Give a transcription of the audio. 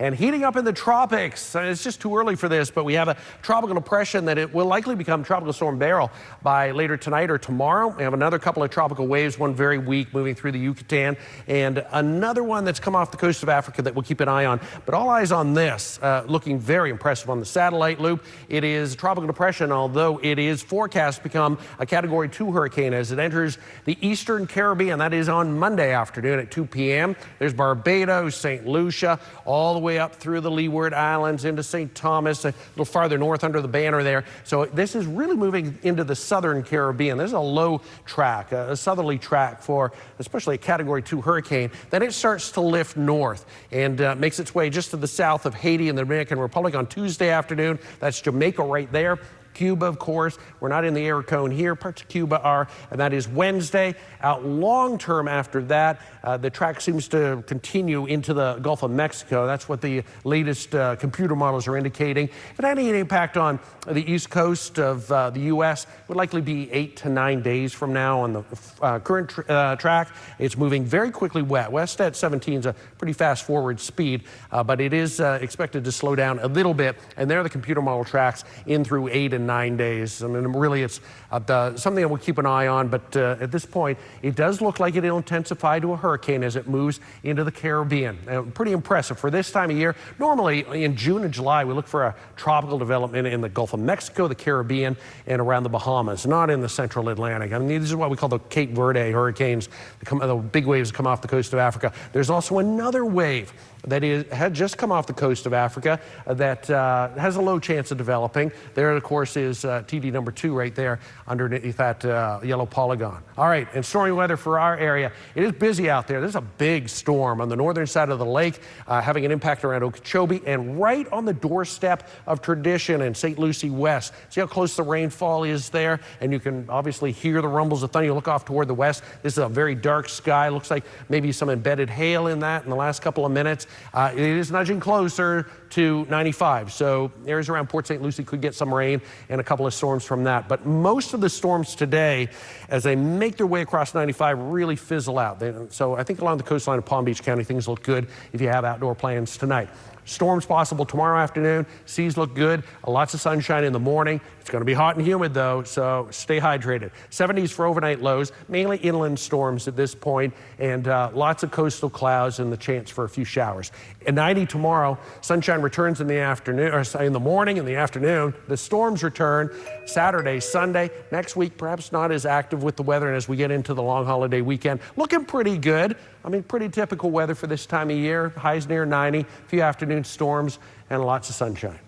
And heating up in the tropics. It's just too early for this, but we have a tropical depression that it will likely become Tropical Storm Beryl by later tonight or tomorrow. We have another couple of tropical waves, one very weak moving through the Yucatan, and another one that's come off the coast of Africa that we'll keep an eye on. But all eyes on this, looking very impressive on the satellite loop. It is a tropical depression, although it is forecast to become a Category 2 hurricane as it enters the eastern Caribbean. That is on Monday afternoon at 2 p.m. There's Barbados, St. Lucia, all the way up through the Leeward Islands into St. Thomas, a little farther north under the banner there. So this is really moving into the southern Caribbean. This is a low track, a southerly track for especially a Category 2 hurricane. Then it starts to lift north and makes its way just to the south of Haiti and the Dominican Republic on Tuesday afternoon. That's Jamaica right there. Cuba, of course. We're not in the air cone here. Parts of Cuba are, and that is Wednesday. Out long term after that, the track seems to continue into the Gulf of Mexico. That's what the latest computer models are indicating. And any impact on the east coast of the U.S. would likely be 8 to 9 days from now on the current track. It's moving very quickly west at 17 is a pretty fast forward speed, but it is expected to slow down a little bit. And there are the computer model tracks in through 8 and 9 days. I mean, really, it's something that we'll keep an eye on, but at this point, it does look like it'll intensify to a hurricane as it moves into the Caribbean. Pretty impressive for this time of year. Normally, in June and July, we look for a tropical development in the Gulf of Mexico, the Caribbean, and around the Bahamas, not in the central Atlantic. I mean, this is what we call the Cape Verde hurricanes, the big waves that come off the coast of Africa. There's also another wave that had just come off the coast of Africa that has a low chance of developing. There, of course, is TD number 2 right there underneath that yellow polygon. All right, and stormy weather for our area. It is busy out there. There's a big storm on the northern side of the lake having an impact around Okeechobee and right on the doorstep of Tradition and St. Lucie West. See how close the rainfall is there? And you can obviously hear the rumbles of thunder. You look off toward the west. This is a very dark sky. Looks like maybe some embedded hail in that in the last couple of minutes. It is nudging closer to 95, so areas around Port St. Lucie could get some rain and a couple of storms from that. But most of the storms today, as they make their way across 95, really fizzle out. So I think along the coastline of Palm Beach County, things look good if you have outdoor plans tonight. Storms possible tomorrow afternoon. Seas look good. Lots of sunshine in the morning. It's going to be hot and humid, though, so stay hydrated. 70s for overnight lows, mainly inland storms at this point, and lots of coastal clouds and the chance for a few showers. At 90 tomorrow, sunshine returns in the afternoon, or in the morning and the afternoon. The storms return Saturday, Sunday. Next week, perhaps not as active with the weather, and as we get into the long holiday weekend, looking pretty good. I mean, pretty typical weather for this time of year. Highs near 90, a few afternoon storms, and lots of sunshine.